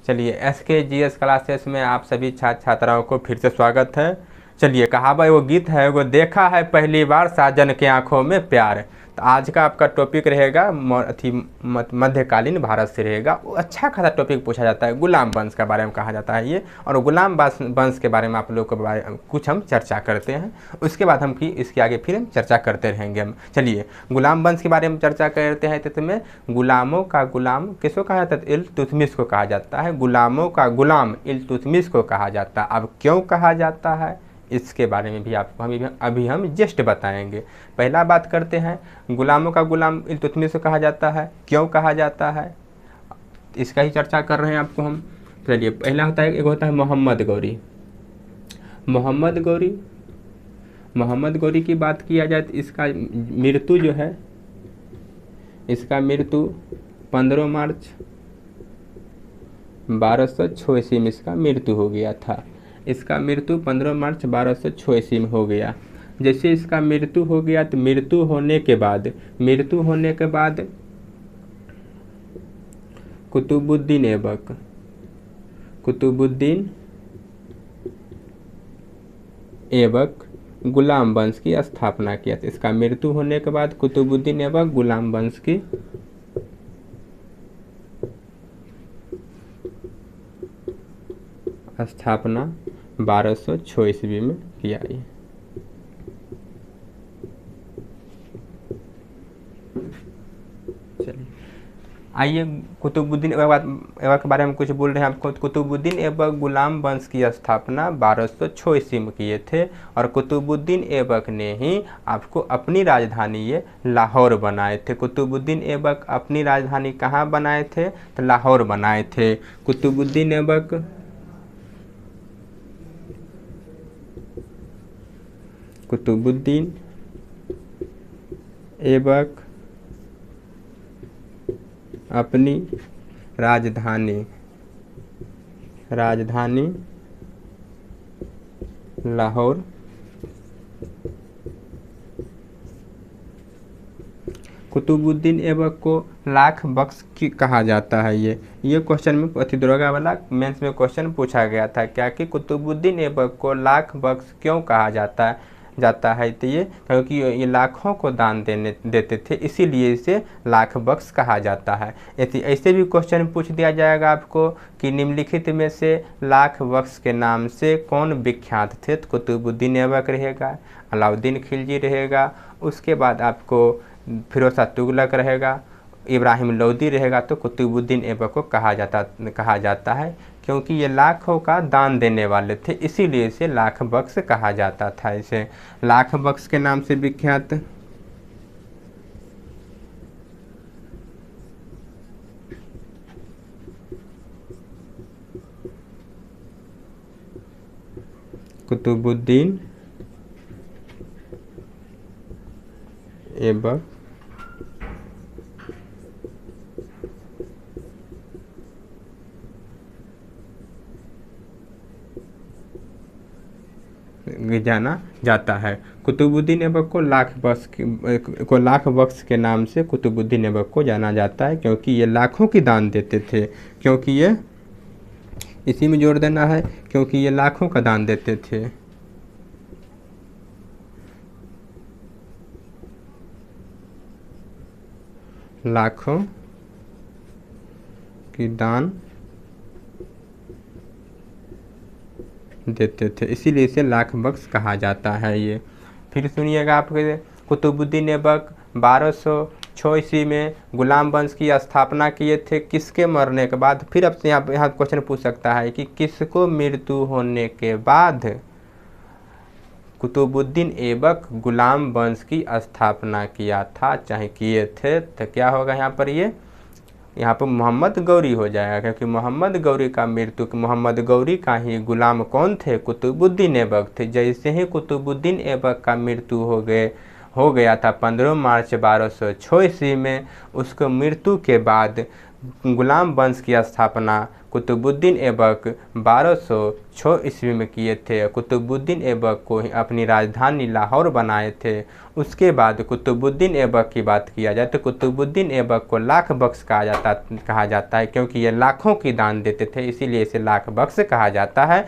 चलिए SKGS classes में आप सभी छात्र छात्राओं को फिर से स्वागत है। चलिए कहावत वो गीत है वो देखा है पहली बार साजन की आंखों में प्यार। तो आज का आपका टॉपिक रहेगा मध्यकालीन भारत से रहेगा। वो अच्छा खासा टॉपिक पूछा जाता है, गुलाम वंश के बारे में कहा जाता है ये, और गुलाम वंश के बारे में आप लोग को कुछ हम चर्चा करते हैं। उसके बाद हम इसके आगे फिर हम चर्चा करते रहेंगे हम। चलिए गुलाम वंश के बारे में चर्चा करते हैं। तो इसमें गुलामों का गुलाम किसको कहा जाता है? इल्तुतमिश को कहा जाता है। गुलामों का गुलाम इल्तुतमिश को कहा जाता है। अब क्यों कहा जाता है इसके बारे में भी आपको अभी हम जस्ट बताएंगे। पहला बात करते हैं, गुलामों का गुलाम इल्तुतमिश को कहा जाता है, क्यों कहा जाता है, इसका ही चर्चा कर रहे हैं आपको हम। चलिए पहला होता है, एक होता है मोहम्मद गौरी। मोहम्मद गौरी की बात किया जाए तो इसका मृत्यु जो है, इसका मृत्यु 15 मार्च 1206 ईस्वी में इसका मृत्यु हो गया था। इसका मृत्यु 15 मार्च 1206 ईस्वी में हो गया। जैसे इसका मृत्यु हो गया तो मृत्यु होने के बाद कुतुबुद्दीन ऐबक गुलाम वंश की स्थापना किया था। इसका मृत्यु होने के बाद कुतुबुद्दीन ऐबक गुलाम वंश की स्थापना 1206 ईस्वी में किया। चलिए आइए कुतुबुद्दीन ऐबक के बारे में कुछ बोल रहे हैं आपको। कुतुबुद्दीन ऐबक गुलाम वंश की स्थापना 1206 ईस्वी में किए थे, और कुतुबुद्दीन ऐबक ने ही आपको अपनी राजधानी ये लाहौर बनाए थे। कुतुबुद्दीन ऐबक अपनी राजधानी कहाँ बनाए थे? तो लाहौर बनाए थे। कुतुबुद्दीन ऐबक अपनी राजधानी लाहौर कुतुबुद्दीन ऐबक को लाख बख्श की कहा जाता है। ये क्वेश्चन में प्रतिदरोगा वाला मेंस में क्वेश्चन पूछा गया था क्या कि कुतुबुद्दीन ऐबक को लाख बख्श क्यों कहा जाता है। तो ये क्योंकि ये लाखों को दान देते थे, इसीलिए इसे लाख बख्श कहा जाता है। ऐसे भी क्वेश्चन पूछ दिया जाएगा आपको कि निम्नलिखित में से लाख बख्श के नाम से कौन विख्यात थे? तो कुतुबुद्दीन ऐबक रहेगा, अलाउद्दीन खिलजी रहेगा, उसके बाद आपको फिरोज शाह तुगलक रहेगा, इब्राहिम लोदी रहेगा। तो कुतुबुद्दीन ऐबक को कहा जाता है क्योंकि ये लाखों का दान देने वाले थे, इसीलिए इसे लाख बख्श कहा जाता था। इसे लाख बख्श के नाम से विख्यात कुतुबुद्दीन ऐबक जाना जाता है। कुतुबुद्दीन ऐबक को लाख बख्श के नाम से कुतुबुद्दीन ऐबक को जाना जाता है क्योंकि ये लाखों की दान देते थे। क्योंकि ये इसी में जोड़ देना है, क्योंकि ये लाखों का दान देते थे। लाखों की दान देते थे, इसीलिए इसे लाख बख्श कहा जाता है। ये फिर सुनिएगा आपके, कुतुबुद्दीन ऐबक 1206 ईस्वी में गुलाम वंश की स्थापना किए थे। किसके मरने के बाद? फिर अब से यहाँ क्वेश्चन पूछ सकता है कि किसको मृत्यु होने के बाद कुतुबुद्दीन ऐबक गुलाम वंश की स्थापना किया था, चाहे किए थे। तो क्या होगा यहाँ पर? यहाँ पर मोहम्मद गौरी हो जाएगा, क्योंकि मोहम्मद गौरी का ही गुलाम कौन थे? कुतुबुद्दीन ऐबक थे। जैसे ही कुतुबुद्दीन ऐबक का मृत्यु हो गया था 15 मार्च 1206 ईस्वी में, उसको मृत्यु के बाद गुलाम वंश की स्थापना कुतुबुद्दीन ऐबक 1206 ईस्वी में किए थे। कुतुबुद्दीन ऐबक को अपनी राजधानी लाहौर बनाए थे। उसके बाद कुतुबुद्दीन ऐबक की बात किया जाए तो कुतुबुद्दीन ऐबक को लाख बख्श कहा जाता है, क्योंकि ये लाखों की दान देते थे, इसीलिए इसे लाख बख्श कहा जाता है।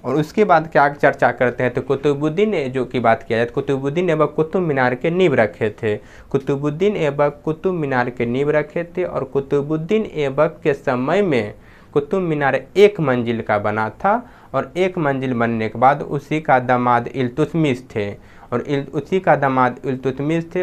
और उसके बाद क्या चर्चा करते हैं तो कुतुबुद्दीन जो की बात किया जाए तो कुतुबुद्दीन ऐबक कुतुब मीनार के नींव रखे थे। कुतुबुद्दीन ऐबक कुतुब मीनार के नींव रखे थे और कुतुबुद्दीन ऐबक के समय में कुतुब मीनार 1 मंजिल का बना था और 1 मंजिल बनने के बाद उसी का दामाद इल्तुतमिश थे और उसी का दामाद इल्तुतमिश थे।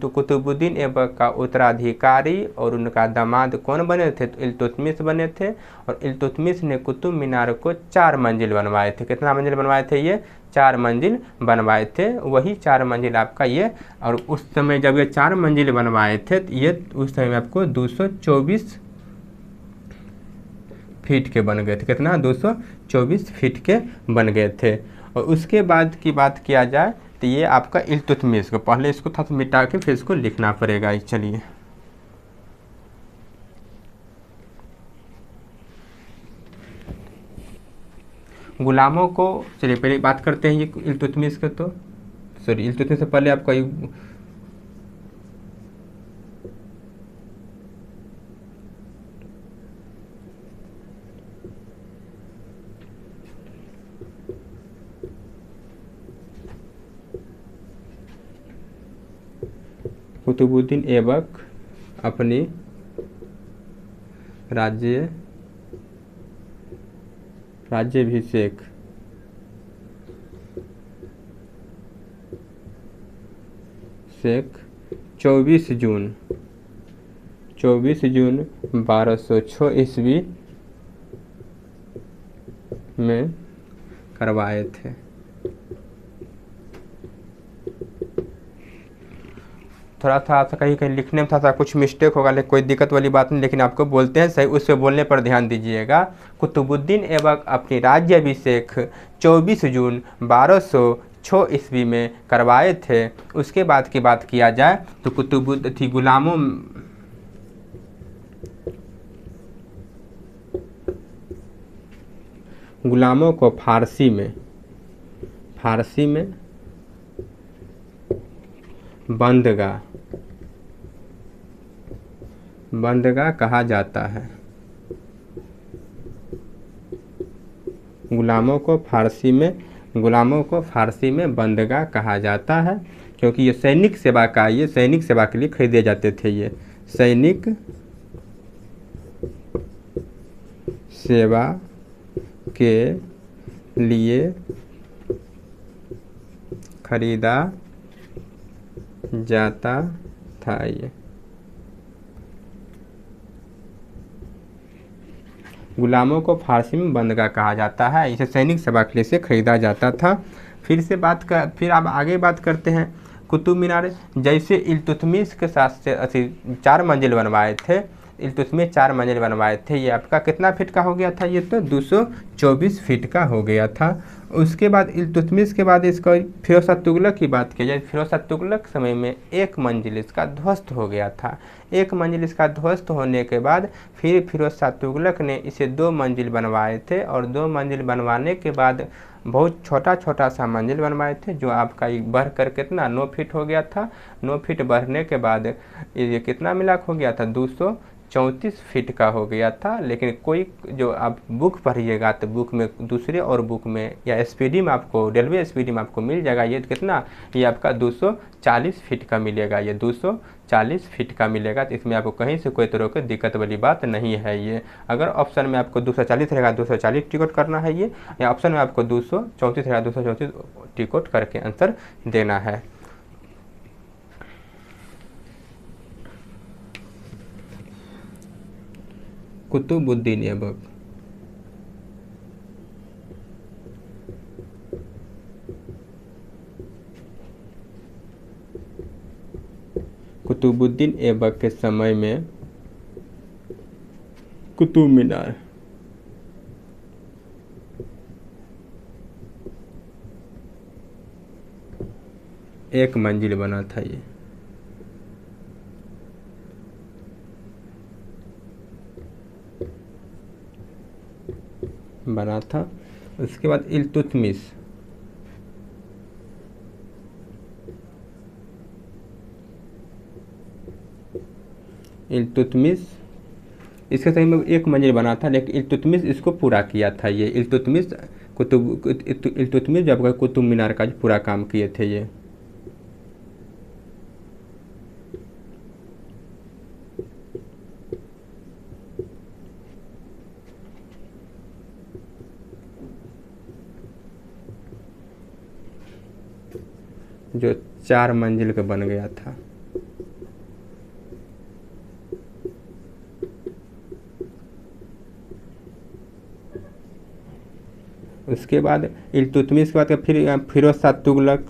कुतुबुद्दीन ऐबक का उत्तराधिकारी और उनका दामाद कौन बने थे तो इल्तुतमिश बने थे और इल्तुतमिश ने कुतुब मीनार को 4 मंजिल बनवाए थे। कितना मंजिल बनवाए थे ये? 4 मंजिल बनवाए थे। वही 4 मंजिल आपका ये, और उस समय जब ये 4 मंजिल बनवाए थे तो ये उस समय आपको 224 फीट के बन गए थे। कितना? 224 फीट के बन गए थे। और उसके बाद की बात किया जाए तो ये आपका इल्तुतमिश को, पहले इसको था मिटा के फिर इसको लिखना पड़ेगा। चलिए गुलामों को, चलिए पहले बात करते हैं ये इल्तुतमिश के। तो सॉरी, इल्तुतमिश से पहले आपका कुतुबुद्दीन ऐबक अपनी राज्याभिषेक शेख 24 जून 1206 ईस्वी में करवाए थे। थोड़ा सा कहीं कहीं लिखने में थोड़ा कुछ मिस्टेक होगा, लेकिन कोई दिक्कत वाली बात नहीं, लेकिन आपको बोलते हैं सही, उस पर बोलने पर ध्यान दीजिएगा। कुतुबुद्दीन ऐबक अपनी राज्याभिषेक 24 जून 1206 ईस्वी में करवाए थे। उसके बाद की बात किया जाए तो गुलामों को फारसी में बंदगा कहा जाता है। गुलामों को फारसी में बंदगा कहा जाता है, क्योंकि ये सैनिक सेवा के लिए खरीदे जाते थे। ये सैनिक सेवा के लिए खरीदा जाता था। ये गुलामों को फारसी में बंदगा कहा जाता है, इसे सैनिक सेवा के लिए से खरीदा जाता था। फिर आप आगे बात करते हैं कुतुब मीनार। जैसे इल्तुतमिश के साथ से 4 मंजिल बनवाए थे, इल्तुतमिश 4 मंजिल बनवाए थे। ये आपका कितना फीट का हो गया था? ये तो 224 फीट का हो गया था। उसके बाद इल्तुतमिश के बाद इसका फिरोज शाह तुगलक की बात की जाए, फिरोज शाह तुगलक समय में 1 मंजिल इसका ध्वस्त हो गया था। 1 मंजिल इसका ध्वस्त होने के बाद फिर फिरोज शाह तुगलक ने इसे 2 मंजिल बनवाए थे और 2 मंजिल बनवाने के बाद बहुत छोटा सा मंजिल बनवाए थे, जो आपका बढ़ कर कितना 9 फीट हो गया था। 9 फीट बढ़ने के बाद ये कितना मिला हो गया था? 234 फीट का हो गया था। लेकिन कोई जो आप बुक पढ़िएगा तो बुक में दूसरे और बुक में या एसपीडी में आपको, रेलवे एसपीडी में आपको मिल जाएगा ये कितना, ये आपका 240 फीट का मिलेगा। ये 240 फीट का मिलेगा। तो इसमें आपको कहीं से कोई तरह की दिक्कत वाली बात नहीं है। ये अगर ऑप्शन में आपको 240 रहेगा 240 टिकट करना है ये, या ऑप्शन में आपको 234 रहेगा 234 टिकट करके आंसर देना है। कुतुबुद्दीन ऐबक कुतुबुद्दीन ऐबक के समय में कुतुब मीनार एक मंजिल बना था। ये बना था। उसके बाद इल्तुतमिश, इल्तुतमिश इसके सही में एक मंजिल बना था, लेकिन इल्तुतमिश इसको पूरा किया था। ये इल्तुतमिश इल्तुतमिश जब कुतुब मीनार का पूरा काम किए थे ये। जो 4 मंजिल का बन गया था। उसके बाद इल्तुतमिश के बाद फिर फिरोज शाह तुगलक,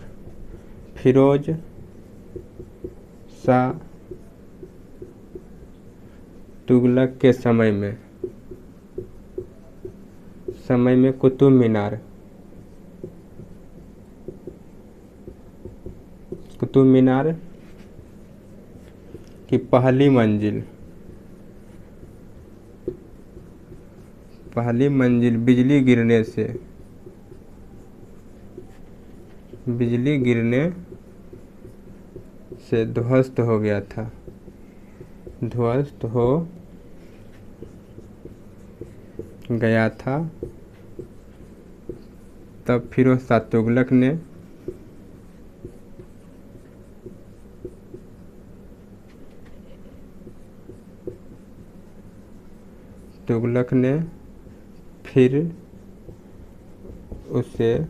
फिरोज शाह तुगलक के समय में कुतुब मीनार की पहली मंजिल बिजली गिरने से ध्वस्त हो गया था, ध्वस्त हो गया था। तब फिरोज शाह तुगलक ने फिर उसे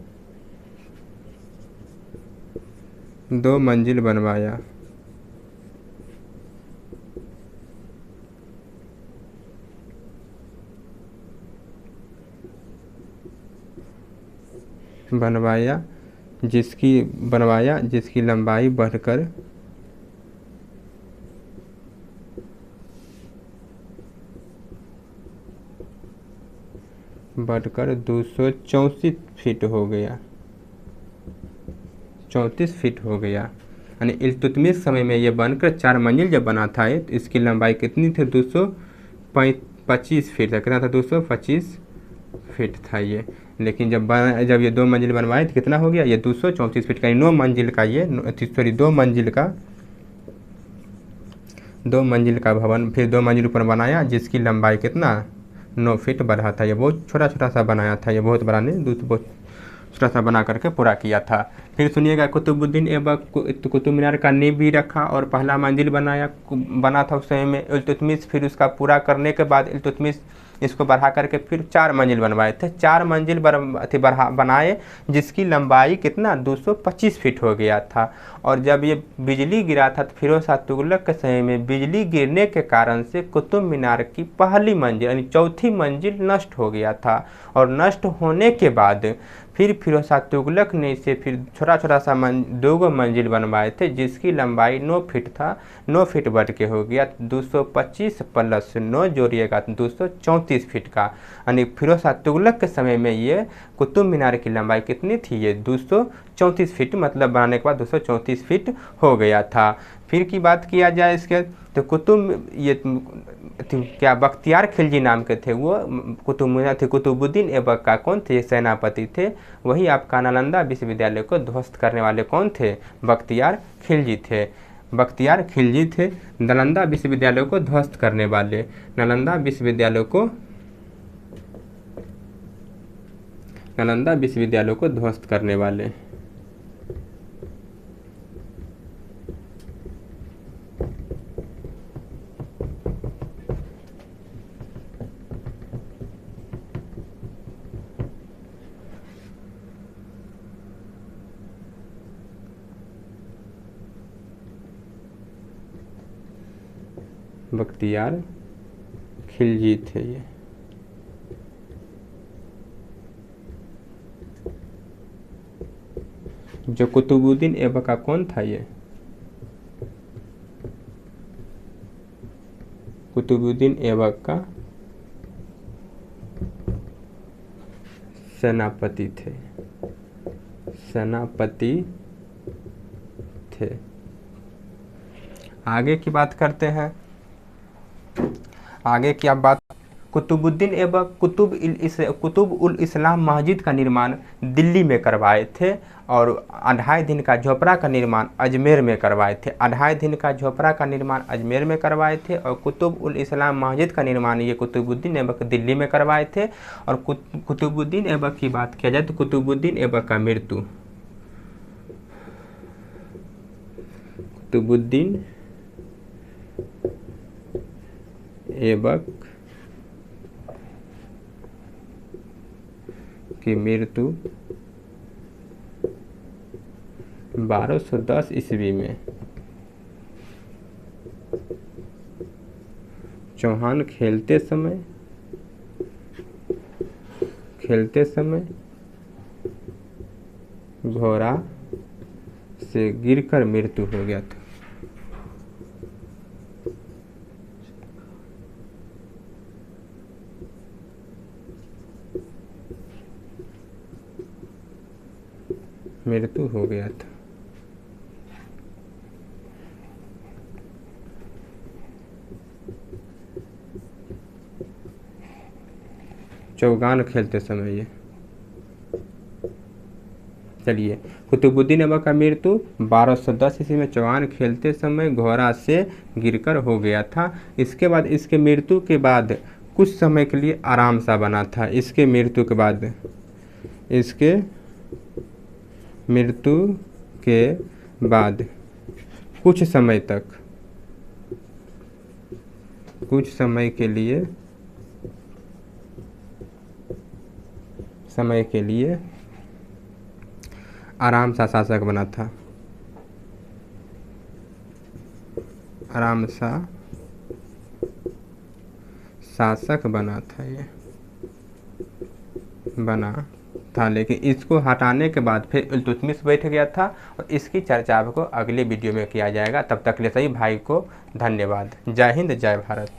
2 मंजिल बनवाया। जिसकी लंबाई बढ़कर 234 फीट हो गया, 34 फीट हो गया। यानी इल्तुतमिश समय में ये बनकर 4 मंजिल जब बना था ये, तो इसकी लंबाई कितनी थी? 225 फीट था। कितना था? 225 फीट था ये। लेकिन जब ये 2 मंजिल बनवाए तो कितना हो गया? ये 234 फीट का, 9 मंजिल का ये, सॉरी 2 मंजिल का भवन फिर 2 मंजिल ऊपर बनाया, जिसकी लंबाई कितना? 9 फीट बढ़ा था। ये बहुत छोटा छोटा सा बनाया था, ये बहुत बड़ा नहीं, बहुत छोटा सा बना करके पूरा किया था। फिर सुनिएगा, कुतुबुद्दीन ऐबक कुतुब मीनार का नींव भी रखा और पहला मंजिल बना था उस समय में इल्तुतमिश। फिर उसका पूरा करने के बाद इल्तुतमिश इसको बढ़ा करके फिर 4 मंजिल बनवाए थे। 4 मंजिल बनाए, जिसकी लंबाई कितना? 225 फीट हो गया था। और जब ये बिजली गिरा था तो फिरोज शाह तुगलक के समय में बिजली गिरने के कारण से कुतुब मीनार की पहली मंजिल यानी चौथी मंजिल नष्ट हो गया था। और नष्ट होने के बाद फिर फिरोज शाह तुगलक ने इसे फिर छोटा छोटा सा 2 मंजिल बनवाए थे, जिसकी लंबाई 9 फीट था। 9 फीट बढ़ के हो गया 225 प्लस 9 जोड़िएगा 234 फीट का। यानी फिरोज शाह तुगलक के समय में ये कुतुब मीनार की लंबाई कितनी थी? ये 234 फीट, मतलब बनाने के बाद 234 फीट हो गया था। फिर की बात किया जाए इसके, तो क्या बख्तियार खिलजी नाम के थे वो कुतुब मीनार थे। कुतुबुद्दीन ऐबक का कौन थे? सेनापति थे। वही आपका नालंदा विश्वविद्यालय को ध्वस्त करने वाले कौन थे? बख्तियार खिलजी थे। बख्तियार खिलजी थे नालंदा विश्वविद्यालय को ध्वस्त करने वाले। नालंदा विश्वविद्यालय को ध्वस्त करने वाले। बख्तियार खिलजी थे ये। जो कुतुबुद्दीन ऐबक का कौन था? ये कुतुबुद्दीन ऐबक का सेनापति थे। आगे की बात करते हैं। आगे की आप बात कुतुबुद्दीन ऐबक कुतुब उल इस्लाम मस्जिद का निर्माण दिल्ली में करवाए थे और 2.5 दिन का झोपड़ा का निर्माण अजमेर में करवाए थे। 2.5 दिन का झोपड़ा का निर्माण अजमेर में करवाए थे और कुतुब उल इस्लाम मस्जिद का निर्माण ये कुतुबुद्दीन ऐबक दिल्ली में करवाए थे। और कुतुबुद्दीन ऐबक की बात किया जाए तो कुतुबुद्दीन ऐबक का मृत्यु कुतुबुद्दीन ऐबक की मृत्यु 1210 ईस्वी में चौहान खेलते समय घोड़ा से गिरकर मृत्यु हो गया था। मृत्यु हो गया था। चौगान खेलते समय ये। चलिए, कुतुबुद्दीन ऐबक का मृत्यु 1210 ईस्वी में चौगान खेलते समय घोड़ा से गिरकर हो गया था। इसके बाद इसके मृत्यु के बाद कुछ समय के लिए आराम सा बना था। इसके मृत्यु के बाद कुछ समय के लिए आराम सा शासक बना था। आराम सा शासक बना था, लेकिन इसको हटाने के बाद फिर इल्तुतमिश बैठ गया था और इसकी चर्चा आपको अगले वीडियो में किया जाएगा। तब तक के लिए सभी भाई को धन्यवाद। जय हिंद, जय भारत।